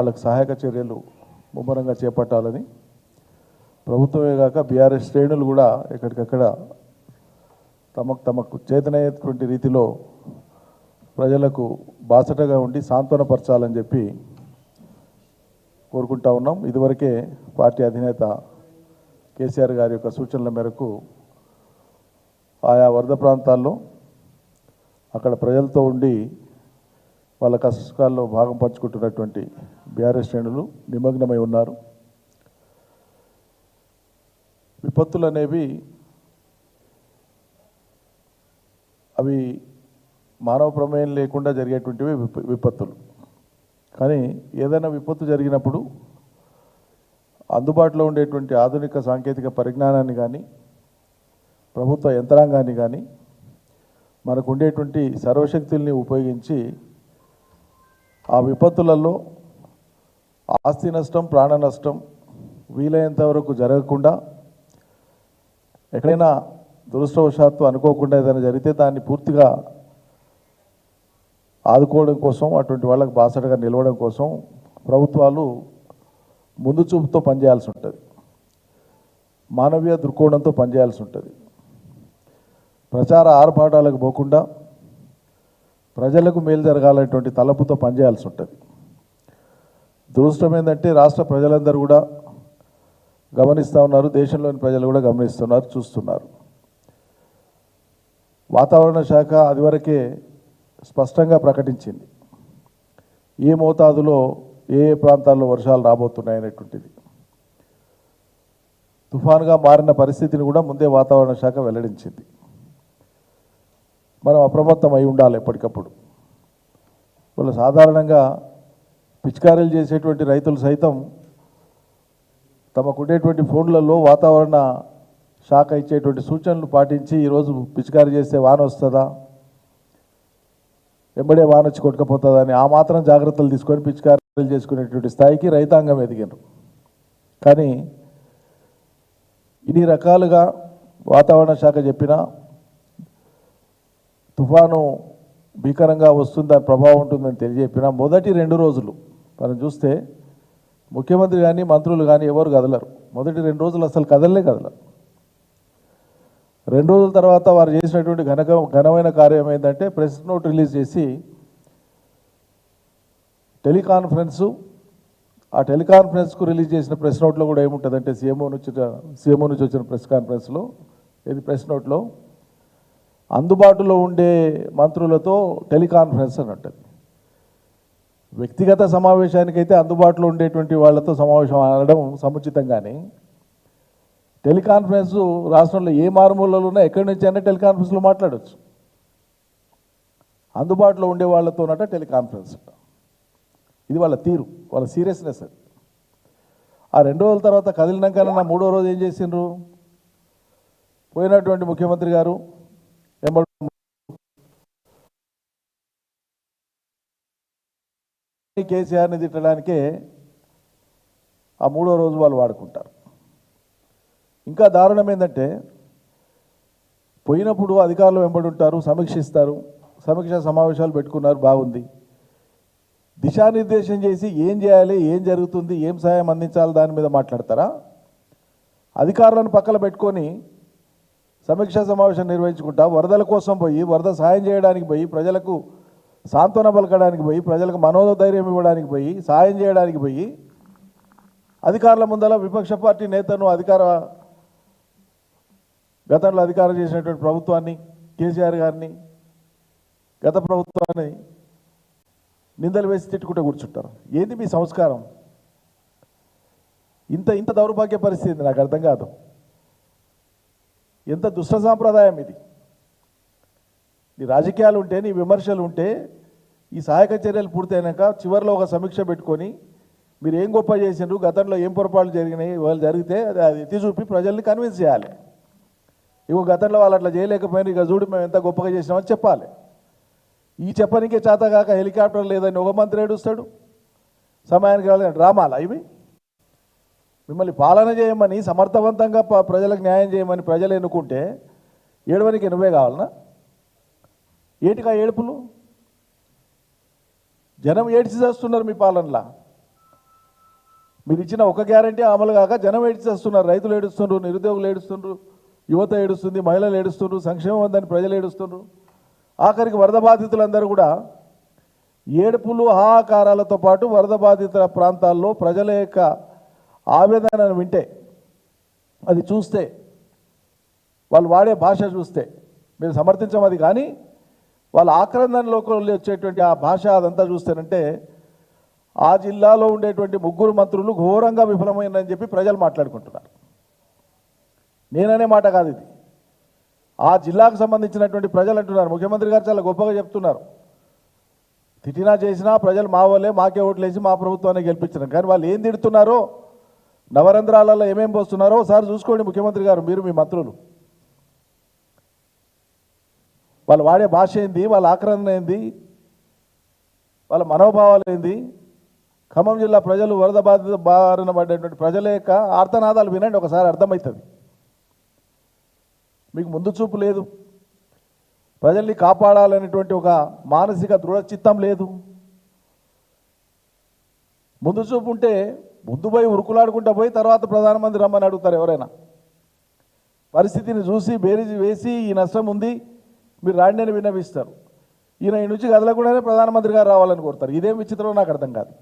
వాళ్ళకి సహాయక చర్యలు ముమ్మరంగా చేపట్టాలని ప్రభుత్వమే కాక బీఆర్ఎస్ శ్రేణులు కూడా ఎక్కడికక్కడ తమకు చేతనయ్యేటువంటి రీతిలో ప్రజలకు బాసటగా ఉండి సాంత్వనపరచాలని చెప్పి కోరుకుంటా ఉన్నాం. ఇదివరకే పార్టీ అధినేత కేసీఆర్ గారి యొక్క సూచనల మేరకు ఆయా వరద ప్రాంతాల్లో అక్కడ ప్రజలతో ఉండి వాళ్ళ కష్టాల్లో భాగం పంచుకుంటున్నటువంటి బీఆర్ఎస్ శ్రేణులు నిమగ్నమై ఉన్నారు. విపత్తులు అనేవి అవి మానవ ప్రమేయం లేకుండా జరిగేటువంటివి విపత్తులు. కానీ ఏదైనా విపత్తు జరిగినప్పుడు అందుబాటులో ఉండేటువంటి ఆధునిక సాంకేతిక పరిజ్ఞానాన్ని కానీ ప్రభుత్వ యంత్రాంగాన్ని కానీ మనకు ఉండేటువంటి సర్వశక్తుల్ని ఉపయోగించి ఆ విపత్తులలో ఆస్తి నష్టం, ప్రాణ నష్టం వీలైనంత వరకు జరగకుండా, ఎక్కడైనా దురదృష్టవశాత్తు అనుకోకుండా ఏదైనా జరిగితే దాన్ని పూర్తిగా ఆదుకోవడం కోసం, అటువంటి వాళ్ళకు బాసటగా నిలవడం కోసం ప్రభుత్వాలు ముందు చూపుతో పనిచేయాల్సి ఉంటుంది, మానవీయ దృక్కోణంతో పనిచేయాల్సి ఉంటుంది. ప్రచార ఆర్భాటాలకు పోకుండా ప్రజలకు మేలు జరగాలనేటువంటి తలపుతో పనిచేయాల్సి ఉంటుంది. దురదృష్టం ఏంటంటే రాష్ట్ర ప్రజలందరూ కూడా గమనిస్తూ ఉన్నారు, దేశంలోని ప్రజలు కూడా గమనిస్తున్నారు, చూస్తున్నారు. వాతావరణ శాఖ అదివరకే స్పష్టంగా ప్రకటించింది ఏ మోతాదులో ఏ ప్రాంతాల్లో వర్షాలు రాబోతున్నాయనేటువంటిది. తుఫానుగా మారిన పరిస్థితిని కూడా ముందే వాతావరణ శాఖ వెల్లడించింది. మనం అప్రమత్తం అయి ఉండాలి ఎప్పటికప్పుడు. వాళ్ళు సాధారణంగా పిచికారీలు చేసేటువంటి రైతులు సైతం తమకు ఉండేటువంటి ఫోన్లలో వాతావరణ శాఖ ఇచ్చేటువంటి సూచనలు పాటించి ఈరోజు పిచికారీ చేస్తే వాన వస్తుందా, ఎంబడే వాన వచ్చి కొట్టుకపోతుందా అని ఆ మాత్రం జాగ్రత్తలు తీసుకొని పిచికారీలు చేసుకునేటువంటి స్థాయికి రైతాంగం ఎదిగారు. కానీ ఇన్ని రకాలుగా వాతావరణ శాఖ చెప్పినా తుఫాను భీకరంగా వస్తుంది, దాని ప్రభావం ఉంటుందని తెలియజెప్పినా మొదటి 2 రోజులు మనం చూస్తే ముఖ్యమంత్రి కానీ మంత్రులు కానీ ఎవరు కదలరు. మొదటి 2 రోజులు అసలు కదలరు. 2 రోజుల తర్వాత వారు చేసినటువంటి ఘనమైన కార్యం ఏంటంటే ప్రెస్ నోట్ రిలీజ్ చేసి టెలికాన్ఫరెన్సు, ఆ టెలికాన్ఫరెన్స్కు రిలీజ్ చేసిన ప్రెస్ నోట్లో కూడా ఏముంటుందంటే సీఎంఓ నుంచి వచ్చిన ప్రెస్ కాన్ఫరెన్స్లో ప్రెస్ నోట్లో అందుబాటులో ఉండే మంత్రులతో టెలికాన్ఫరెన్స్ అని ఉంటుంది. వ్యక్తిగత సమావేశానికైతే అందుబాటులో ఉండేటువంటి వాళ్ళతో సమావేశం అనడం సముచితం. కానీ టెలికాన్ఫరెన్స్ రాష్ట్రంలో ఏ మారుమూలలో ఉన్నా ఎక్కడి నుంచి అయినా టెలికాన్ఫరెన్స్లో మాట్లాడవచ్చు. అందుబాటులో ఉండే వాళ్ళతోనట టెలికాన్ఫరెన్స్. ఇది వాళ్ళ తీరు, వాళ్ళ సీరియస్నెస్. అది ఆ 2 రోజుల తర్వాత కదిలినాక నా 3వ రోజు ఏం చేసిండ్రు, పోయినటువంటి ముఖ్యమంత్రి గారు కేసీఆర్ని తిట్టడానికే ఆ 3వ రోజు వాళ్ళు వాడుకుంటారు. ఇంకా దారుణం ఏంటంటే పోయినప్పుడు అధికారులు వెంబడుంటారు, సమీక్షిస్తారు, సమీక్ష సమావేశాలు పెట్టుకున్నారు, బాగుంది. దిశానిర్దేశం చేసి ఏం చేయాలి, ఏం జరుగుతుంది, ఏం సహాయం అందించాలి దాని మీద మాట్లాడతారా? అధికారులను పక్కన పెట్టుకొని సమీక్షా సమావేశం నిర్వహించుకుంటా వరదల కోసం పోయి, వరద సహాయం చేయడానికి పోయి, ప్రజలకు సాంత్వన పలకడానికి పోయి, ప్రజలకు మనోధైర్యం ఇవ్వడానికి పోయి, సహాయం చేయడానికి పోయి అధికారుల ముందర విపక్ష పార్టీ నేతను గతంలో అధికారం చేసినటువంటి ప్రభుత్వాన్ని, కేసీఆర్ గారిని, గత ప్రభుత్వాన్ని నిందలు వేసి తిట్టుకుంటూ కూర్చుంటారు. ఏంది మీ సంస్కారం? ఇంత దౌర్భాగ్య పరిస్థితి నాకు అర్థం కాదు. ఎంత దుష్ట సాంప్రదాయం ఇది. నీ రాజకీయాలు ఉంటే, నీ విమర్శలు ఉంటే, ఈ సహాయక చర్యలు పూర్తయినాక చివరిలో ఒక సమీక్ష పెట్టుకొని మీరు ఏం గొప్ప చేసిండ్రు, గతంలో ఏం పొరపాట్లు జరిగినాయి, వాళ్ళు జరిగితే అది ఎత్తి చూపి ప్రజల్ని కన్విన్స్ చేయాలి. ఇగో గతంలో వాళ్ళు అట్లా చేయలేకపోయినా ఇక చూడు మేము ఎంత గొప్పగా చేసినామని చెప్పాలి. ఈ చెప్పనికే చేతగాక హెలికాప్టర్ లేదని ఒక మంత్రి ఏడుస్తాడు, సమయానికి రాలేదని డ్రామాలా ఇవి? మిమ్మల్ని పాలన చేయమని, సమర్థవంతంగా ప్రజలకు న్యాయం చేయమని ప్రజలు ఎన్నుకుంటే ఏడవనికి నువ్వే కావాలనా? ఏటికా ఏడుపులు? జనం ఏడ్చి చేస్తున్నారు మీ పాలనలా. మీరు ఇచ్చిన ఒక గ్యారంటీ అమలు కాక జనం ఏడుస్తున్నారు, రైతులు ఏడుస్తుండ్రు, నిరుద్యోగులు ఏడుస్తుండ్రు, యువత ఏడుస్తుంది, మహిళలు ఏడుస్తుండ్రు, సంక్షేమం ఉందని ప్రజలు ఏడుస్తుండ్రు. ఆఖరికి వరద బాధితులందరూ కూడా ఏడుపులు హాహాకారాలతో పాటు వరద బాధిత ప్రాంతాల్లో ప్రజల యొక్క ఆవేదనను వింటే, అది చూస్తే, వాళ్ళు వాడే భాష చూస్తే మేము సమర్థించమది, కానీ వాళ్ళ ఆక్రందనలోకి వచ్చేటువంటి ఆ భాష అదంతా చూస్తేనంటే ఆ జిల్లాలో ఉండేటువంటి 3 మంత్రులు ఘోరంగా విఫలమైందని చెప్పి ప్రజలు మాట్లాడుకుంటున్నారు. నేననే మాట కాదు ఇది, ఆ జిల్లాకు సంబంధించినటువంటి ప్రజలు అంటున్నారు. ముఖ్యమంత్రి గారు చాలా గొప్పగా చెప్తున్నారు, తిట్టినా చేసినా ప్రజలు మా వాళ్ళే, మాకే ఓట్లేసి మా ప్రభుత్వాన్ని గెలిపించినారు. కానీ వాళ్ళు ఏం తిడుతున్నారో, నవరంధ్రాలలో ఏమేం పోస్తున్నారో ఒకసారి చూసుకోండి ముఖ్యమంత్రి గారు, మీరు మీ మంత్రులు. వాళ్ళు వాడే భాష ఏంది, వాళ్ళ ఆక్రందన ఏంది, వాళ్ళ మనోభావాలు ఏంది. ఖమ్మం జిల్లా ప్రజలు వరద బాధిత బారిన పడేటువంటి ప్రజల యొక్క ఆర్తనాదాలు వినండి, ఒకసారి అర్థమవుతుంది. మీకు ముందు చూపు లేదు, ప్రజల్ని కాపాడాలనేటువంటి ఒక మానసిక దృఢచిత్తం లేదు. ముందు చూపు ఉంటే ముందు పోయి ఉరుకులాడుకుంటూ పోయి తర్వాత ప్రధానమంత్రి రమ్మని అడుగుతారు ఎవరైనా. పరిస్థితిని చూసి బేరీజు వేసి ఈ నష్టం ఉంది మీరు రాండి అని విన్నవిస్తారు. ఈయన ఈ నుంచి కదలకుండానే ప్రధానమంత్రి గారు రావాలని కోరుతారు. ఇదేం విచిత్రం నాకు అర్థం కాదు.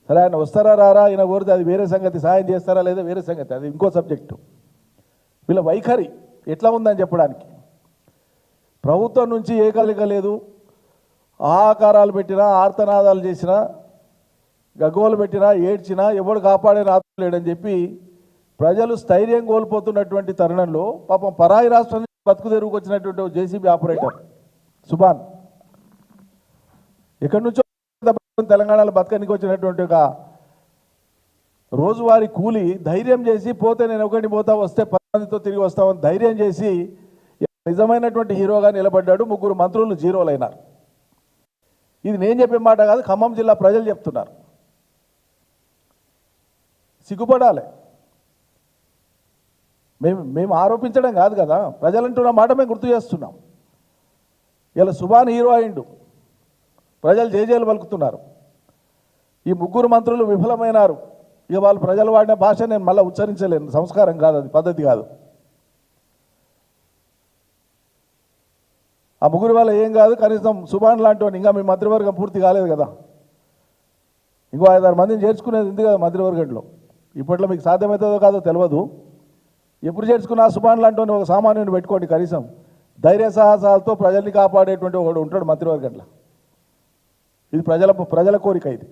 సరే ఆయన వస్తారా రారా, ఆయన కోరితే అది వేరే సంగతి, సాయం చేస్తారా లేదా వేరే సంగతి, అది ఇంకో సబ్జెక్టు. వీళ్ళ వైఖరి ఎట్లా ఉందని చెప్పడానికి ప్రభుత్వం నుంచి ఏ కదలిక లేదు. ఆహాకారాలు పెట్టినా, ఆర్తనాదాలు చేసినా, గగ్గోలు పెట్టినా, ఏడ్చినా ఎవడు కాపాడే రాత్రి లేడని చెప్పి ప్రజలు స్థైర్యం కోల్పోతున్నటువంటి తరుణంలో పాపం పరాయి రాష్ట్రం నుంచి బతుకు తెరువుకు వచ్చినటువంటి జేసీబీ ఆపరేటర్ సుభాన్ ఎక్కడి నుంచో తెలంగాణలో బతకనికి వచ్చినటువంటి ఒక రోజువారీ కూలి ధైర్యం చేసి పోతే నేను ఒకటి పోతా, వస్తే 10 మందితో తిరిగి వస్తామని ధైర్యం చేసి నిజమైనటువంటి హీరోగా నిలబడ్డాడు. 3 మంత్రులు జీరోలైనారు. ఇది నేను చెప్పే మాట కాదు, ఖమ్మం జిల్లా ప్రజలు చెప్తున్నారు. సిగ్గుపడాలి. మేము ఆరోపించడం కాదు కదా, ప్రజలంటున్న మాట మేము గుర్తు చేస్తున్నాం. ఇలా సుభాన్ హీరో అయిండు, ప్రజలు జేజేలు పలుకుతున్నారు. ఈ 3 మంత్రులు విఫలమైనారు. ఇక వాళ్ళు ప్రజలు వాడిన భాష నేను మళ్ళీ ఉచ్చరించలేను, సంస్కారం కాదు, అది పద్ధతి కాదు. ఆ 3 వల్ల ఏం కాదు, కనీసం సుభాన్ లాంటి వాడిని, ఇంకా మీ మంత్రివర్గం పూర్తి కాలేదు కదా, ఇంకో 5-6 మందిని చేర్చుకునేది ఉంది కదా మంత్రివర్గంలో. ఇప్పట్లో మీకు సాధ్యమవుతుందో కాదో తెలియదు. ఎప్పుడు చేర్చుకున్నా సుభాన్ లాంటి ఒక సామాన్యుని పెట్టుకోండి, కనీసం ధైర్య సాహసాలతో ప్రజల్ని కాపాడేటువంటి ఒకడు ఉంటాడు మంత్రివర్గంలో. ఇది ప్రజల కోరిక ఇది.